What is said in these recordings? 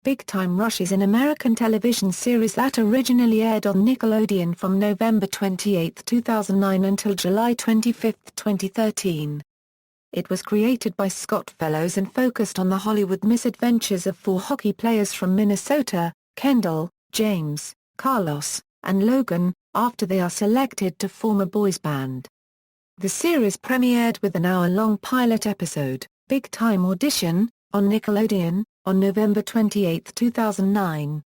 Big Time Rush is an American television series that originally aired on Nickelodeon from November 28, 2009 until July 25, 2013. It was created by Scott Fellows and focused on the Hollywood misadventures of four hockey players from Minnesota, Kendall, James, Carlos, and Logan, after they are selected to form a boys band. The series premiered with an hour-long pilot episode, Big Time Audition, on Nickelodeon, on November 28, 2009.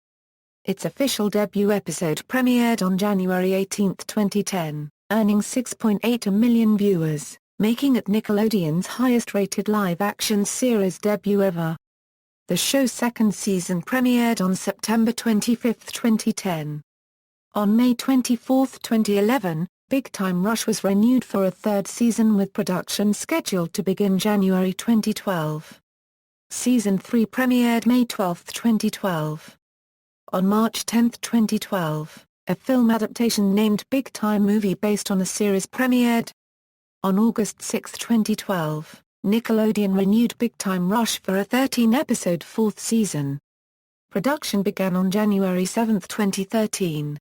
Its official debut episode premiered on January 18, 2010, earning 6.8 million viewers, making it Nickelodeon's highest-rated live-action series debut ever. The show's second season premiered on September 25, 2010. On May 24, 2011, Big Time Rush was renewed for a third season with production scheduled to begin January 2012. Season 3 premiered May 12, 2012. On March 10, 2012, a film adaptation named Big Time Movie based on the series premiered. On August 6, 2012, Nickelodeon renewed Big Time Rush for a 13-episode fourth season. Production began on January 7, 2013.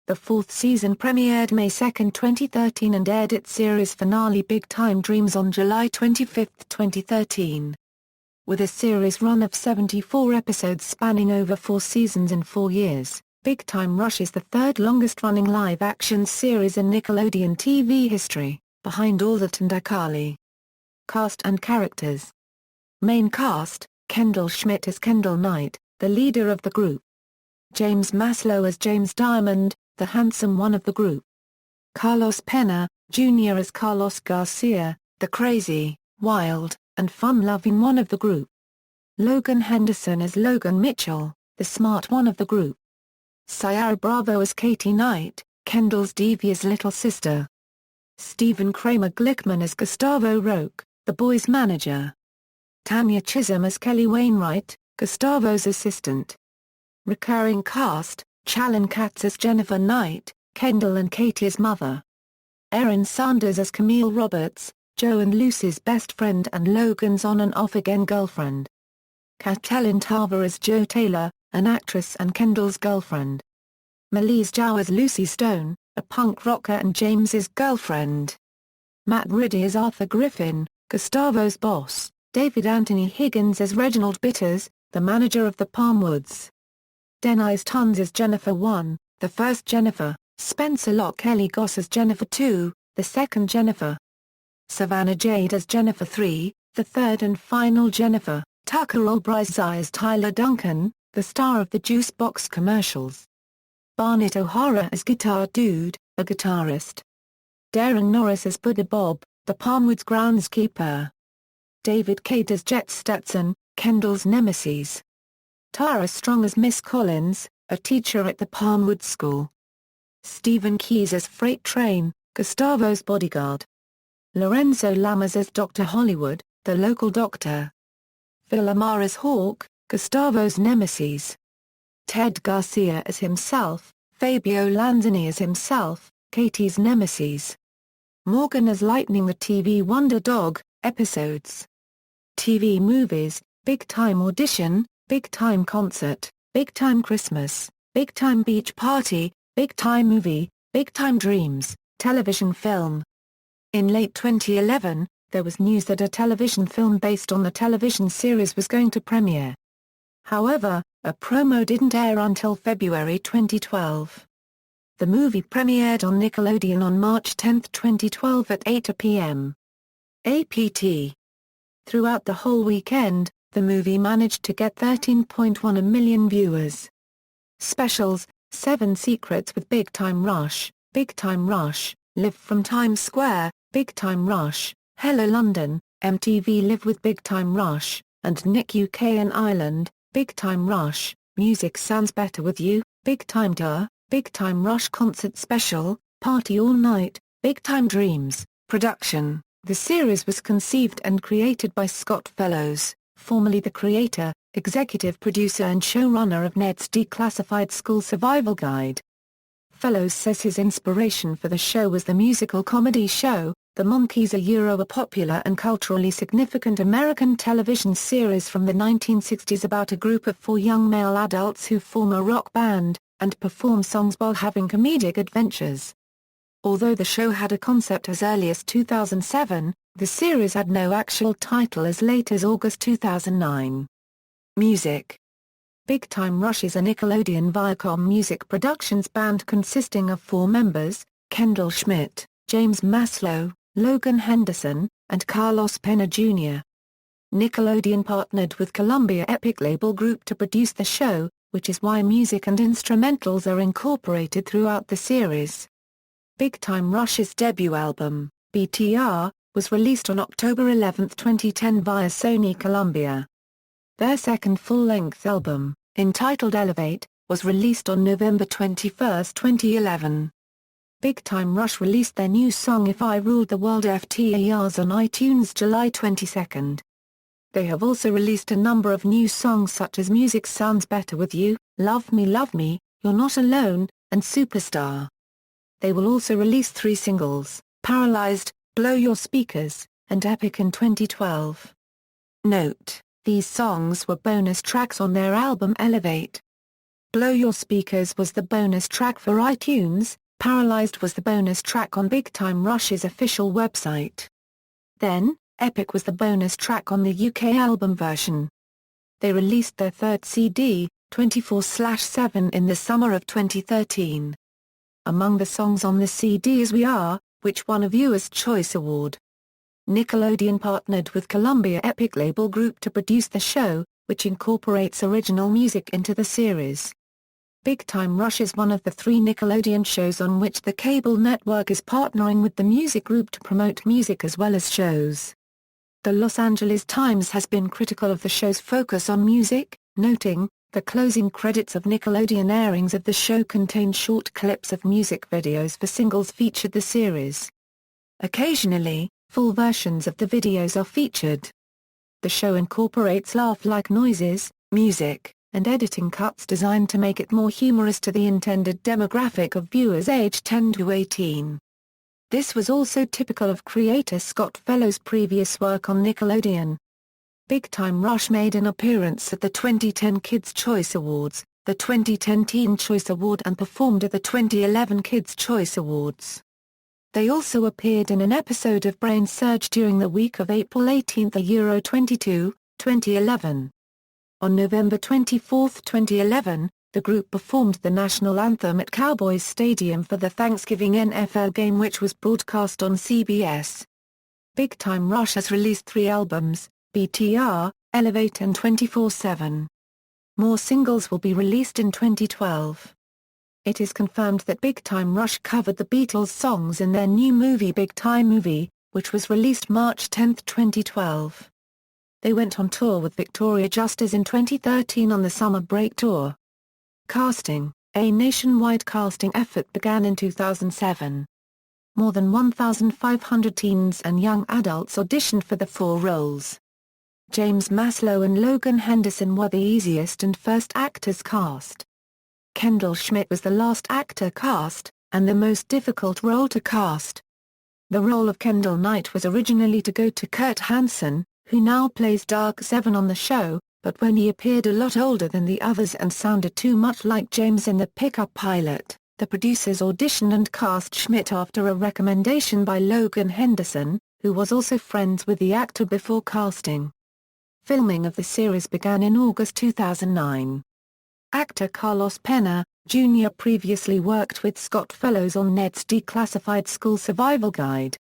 The fourth season premiered May 2, 2013 and aired its series finale Big Time Dreams on July 25, 2013. With a series run of 74 episodes spanning over 4 seasons and 4 years, Big Time Rush is the third longest-running live-action series in Nickelodeon TV history, behind All That and iCarly. Cast and characters. Main cast: Kendall Schmidt as Kendall Knight, the leader of the group. James Maslow as James Diamond, the handsome one of the group. Carlos Pena, Jr. as Carlos Garcia, the crazy, wild, and fun-loving one of the group. Logan Henderson as Logan Mitchell, the smart one of the group. Ciara Bravo as Katie Knight, Kendall's devious little sister. Stephen Kramer Glickman as Gustavo Roque, the boys' manager. Tanya Chisholm as Kelly Wainwright, Gustavo's assistant. Recurring cast: Challen Katz as Jennifer Knight, Kendall and Katie's mother. Erin Sanders as Camille Roberts, Joe and Lucy's best friend and Logan's on and off-again girlfriend. Katelyn Tava as Jo Taylor, an actress and Kendall's girlfriend. Melise Zhao as Lucy Stone, a punk rocker and James's girlfriend. Matt Riddy as Arthur Griffin, Gustavo's boss. David Anthony Higgins as Reginald Bitters, the manager of the Palmwoods. Denise Tons as Jennifer 1, the first Jennifer. Spencer Locke Kelly Goss as Jennifer 2, the second Jennifer. Savannah Jade as Jennifer 3, the third and final Jennifer. Tucker Albright as Tyler Duncan, the star of the Juice Box commercials. Barnett O'Hara as Guitar Dude, a guitarist. Darren Norris as Buddha Bob, the Palmwoods groundskeeper. David Cade as Jet Stetson, Kendall's nemesis. Tara Strong as Miss Collins, a teacher at the Palmwoods School. Stephen Keyes as Freight Train, Gustavo's bodyguard. Lorenzo Lamas as Dr. Hollywood, the local doctor. Phil Lamar as Hawk, Gustavo's nemesis. Ted Garcia as himself, Fabio Lanzini as himself, Katie's nemesis. Morgan as Lightning the TV Wonder Dog, episodes. TV movies: Big Time Audition, Big Time Concert, Big Time Christmas, Big Time Beach Party, Big Time Movie, Big Time Dreams, television film. In late 2011, there was news that a television film based on the television series was going to premiere. However, a promo didn't air until February 2012. The movie premiered on Nickelodeon on March 10, 2012 at 8 p.m. APT. Throughout the whole weekend, the movie managed to get 13.1 million viewers. Specials: 7 Secrets with Big Time Rush, Big Time Rush, Live from Times Square, Big Time Rush, Hello London, MTV Live with Big Time Rush, and Nick UK and Ireland, Big Time Rush, Music Sounds Better With You, Big Time Tour, Big Time Rush Concert Special, Party All Night, Big Time Dreams, Production. The series was conceived and created by Scott Fellows, formerly the creator, executive producer and showrunner of Ned's Declassified School Survival Guide. Fellows says his inspiration for the show was the musical comedy show, The Monkees are a popular and culturally significant American television series from the 1960s about a group of four young male adults who form a rock band, and perform songs while having comedic adventures. Although the show had a concept as early as 2007, the series had no actual title as late as August 2009. Music. Big Time Rush is a Nickelodeon Viacom music productions band consisting of four members, Kendall Schmidt, James Maslow, Logan Henderson, and Carlos Pena Jr. Nickelodeon partnered with Columbia Epic label group to produce the show, which is why music and instrumentals are incorporated throughout the series. Big Time Rush's debut album, BTR, was released on October 11, 2010 via Sony Columbia. Their second full-length album, entitled Elevate, was released on November 21, 2011. Big Time Rush released their new song If I Ruled the World FTARs on iTunes July 22. They have also released a number of new songs such as Music Sounds Better With You, Love Me, You're Not Alone, and Superstar. They will also release 3 singles, Paralyzed, Blow Your Speakers, and Epic in 2012. Note: these songs were bonus tracks on their album Elevate. Blow Your Speakers was the bonus track for iTunes, Paralyzed was the bonus track on Big Time Rush's official website. Then, Epic was the bonus track on the UK album version. They released their third CD, 24/7 in the summer of 2013. Among the songs on the CD is We Are, which won a Viewer's Choice Award. Nickelodeon partnered with Columbia Epic label group to produce the show, which incorporates original music into the series. Big Time Rush is one of the 3 Nickelodeon shows on which the cable network is partnering with the music group to promote music as well as shows. The Los Angeles Times has been critical of the show's focus on music, noting, the closing credits of Nickelodeon airings of the show contain short clips of music videos for singles featured the series. Occasionally, full versions of the videos are featured. The show incorporates laugh-like noises, music, and editing cuts designed to make it more humorous to the intended demographic of viewers aged 10 to 18. This was also typical of creator Scott Fellow's previous work on Nickelodeon. Big Time Rush made an appearance at the 2010 Kids' Choice Awards, the 2010 Teen Choice Award and performed at the 2011 Kids' Choice Awards. They also appeared in an episode of Brain Surge during the week of April 18, Euro 22, 2011. On November 24, 2011, the group performed the national anthem at Cowboys Stadium for the Thanksgiving NFL game, which was broadcast on CBS. Big Time Rush has released 3 albums, BTR, Elevate and 24/7. More singles will be released in 2012. It is confirmed that Big Time Rush covered the Beatles songs in their new movie Big Time Movie, which was released March 10, 2012. They went on tour with Victoria Justice in 2013 on the Summer Break Tour. Casting: a nationwide casting effort began in 2007. More than 1,500 teens and young adults auditioned for the 4 roles. James Maslow and Logan Henderson were the easiest and first actors cast. Kendall Schmidt was the last actor cast, and the most difficult role to cast. The role of Kendall Knight was originally to go to Kurt Hansen, who now plays Dark Seven on the show, but when he appeared a lot older than the others and sounded too much like James in the pickup pilot, the producers auditioned and cast Schmidt after a recommendation by Logan Henderson, who was also friends with the actor before casting. Filming of the series began in August 2009. Actor Carlos Pena, Jr. previously worked with Scott Fellows on Ned's Declassified School Survival Guide.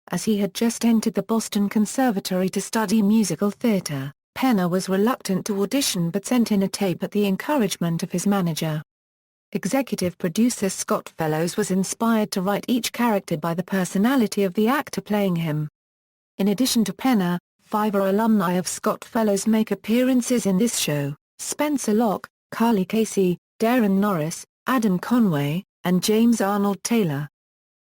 As he had just entered the Boston Conservatory to study musical theater, Pena was reluctant to audition but sent in a tape at the encouragement of his manager. Executive producer Scott Fellows was inspired to write each character by the personality of the actor playing him. In addition to Pena, 5 alumni of Scott Fellows make appearances in this show: Spencer Locke, Carly Casey, Darren Norris, Adam Conway, and James Arnold Taylor.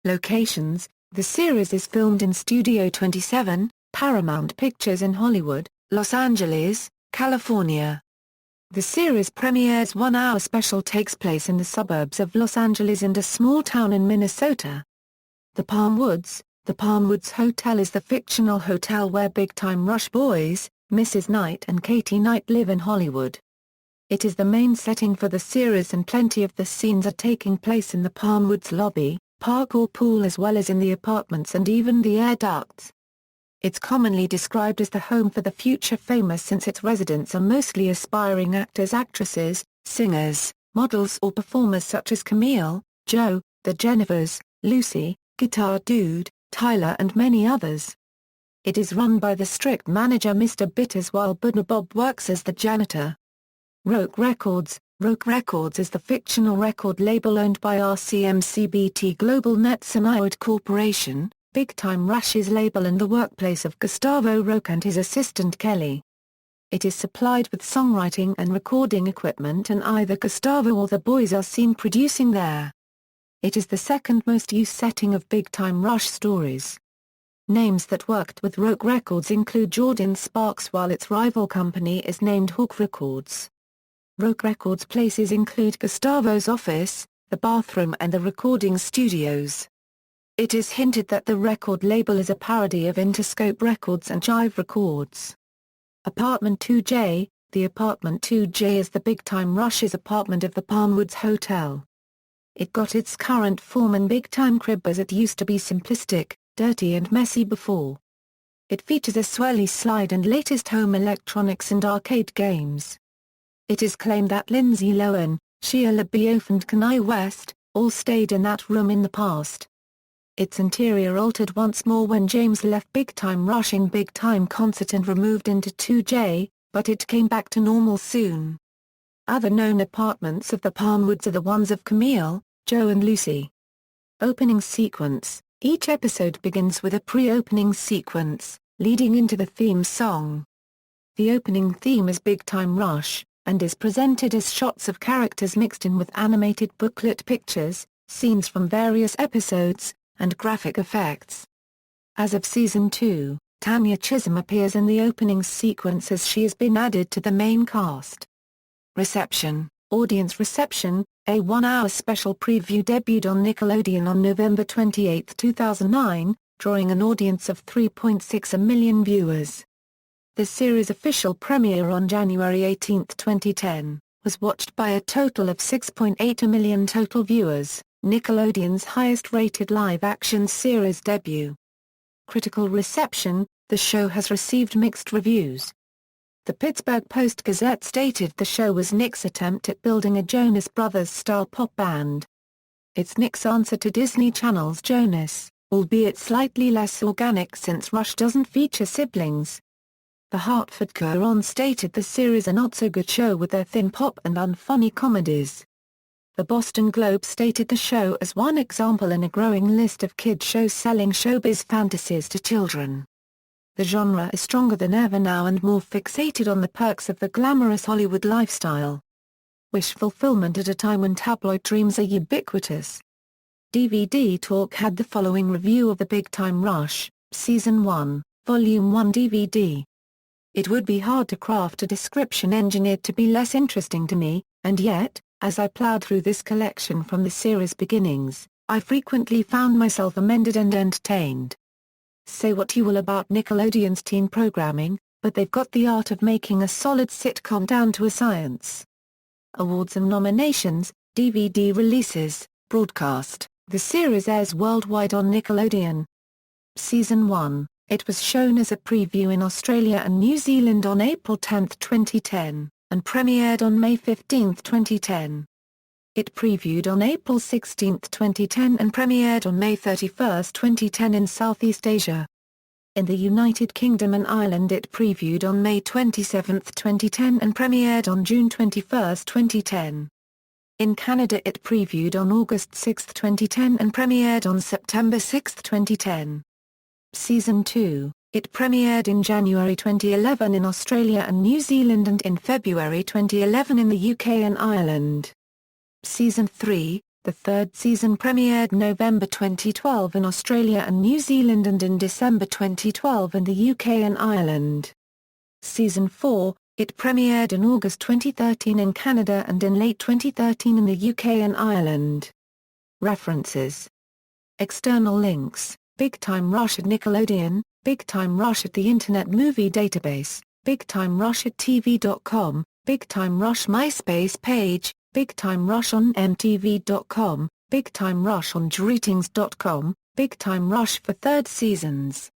Locations: the series is filmed in Studio 27, Paramount Pictures in Hollywood, Los Angeles, California. The series premiere's 1-hour special takes place in the suburbs of Los Angeles and a small town in Minnesota. The Palm Woods, The Palmwoods Hotel is the fictional hotel where big-time Rush boys, Mrs. Knight and Katie Knight live in Hollywood. It is the main setting for the series and plenty of the scenes are taking place in the Palmwoods lobby, park or pool as well as in the apartments and even the air ducts. It's commonly described as the home for the future famous since its residents are mostly aspiring actors, actresses, singers, models or performers such as Camille, Joe, the Jennifers, Lucy, Guitar Dude, Tyler and many others. It is run by the strict manager Mr. Bitters while Budna Bob works as the janitor. Roke Records is the fictional record label owned by RCMCBT Global Net-Sinaid Corporation, Big Time Rush's label and the workplace of Gustavo Roke and his assistant Kelly. It is supplied with songwriting and recording equipment and either Gustavo or the boys are seen producing there. It is the second most used setting of Big Time Rush stories. Names that worked with Roke Records include Jordan Sparks while its rival company is named Hawk Records. Roke Records places include Gustavo's office, the bathroom and the recording studios. It is hinted that the record label is a parody of Interscope Records and Jive Records. Apartment 2J, the Apartment 2J is the Big Time Rush's apartment of the Palmwoods Hotel. It got its current form in Big Time Crib as it used to be simplistic, dirty and messy before. It features a swirly slide and latest home electronics and arcade games. It is claimed that Lindsay Lohan, Shia LaBeouf and Kanye West, all stayed in that room in the past. Its interior altered once more when James left Big Time Rush in Big Time Concert and removed into 2J, but it came back to normal soon. Other known apartments of the Palmwoods are the ones of Camille, Joe and Lucy. Opening sequence. Each episode begins with a pre-opening sequence, leading into the theme song. The opening theme is Big Time Rush, and is presented as shots of characters mixed in with animated booklet pictures, scenes from various episodes, and graphic effects. As of Season 2, Tanya Chisholm appears in the opening sequence as she has been added to the main cast. Reception. Audience reception. A one-hour special preview debuted on Nickelodeon on November 28, 2009, drawing an audience of 3.6 million viewers. The series' official premiere on January 18, 2010, was watched by a total of 6.8 million total viewers, Nickelodeon's highest-rated live-action series debut. Critical reception. The show has received mixed reviews. The Pittsburgh Post-Gazette stated the show was Nick's attempt at building a Jonas Brothers-style pop band. It's Nick's answer to Disney Channel's Jonas, albeit slightly less organic since Rush doesn't feature siblings. The Hartford Courant stated the series a not-so-good show with their thin pop and unfunny comedies. The Boston Globe stated the show as one example in a growing list of kid shows selling showbiz fantasies to children. The genre is stronger than ever now and more fixated on the perks of the glamorous Hollywood lifestyle. Wish fulfillment at a time when tabloid dreams are ubiquitous. DVD Talk had the following review of the Big Time Rush, Season 1, Volume 1 DVD. It would be hard to craft a description engineered to be less interesting to me, and yet, as I plowed through this collection from the series' beginnings, I frequently found myself amended and entertained. Say what you will about Nickelodeon's teen programming, but they've got the art of making a solid sitcom down to a science. Awards and nominations, DVD releases, broadcast. The series airs worldwide on Nickelodeon. Season 1, it was shown as a preview in Australia and New Zealand on April 10, 2010. And premiered on May 15, 2010. It previewed on April 16, 2010 and premiered on May 31, 2010 in Southeast Asia. In the United Kingdom and Ireland it previewed on May 27, 2010 and premiered on June 21, 2010. In Canada it previewed on August 6, 2010 and premiered on September 6, 2010. Season 2. It premiered in January 2011 in Australia and New Zealand and in February 2011 in the UK and Ireland. Season 3, the third season premiered November 2012 in Australia and New Zealand and in December 2012 in the UK and Ireland. Season 4, it premiered in August 2013 in Canada and in late 2013 in the UK and Ireland. References. External links. Big Time Rush at Nickelodeon, Big Time Rush at the Internet Movie Database, Big Time Rush at TV.com, Big Time Rush MySpace page, Big Time Rush on MTV.com, Big Time Rush on JRatings.com, Big Time Rush for third seasons.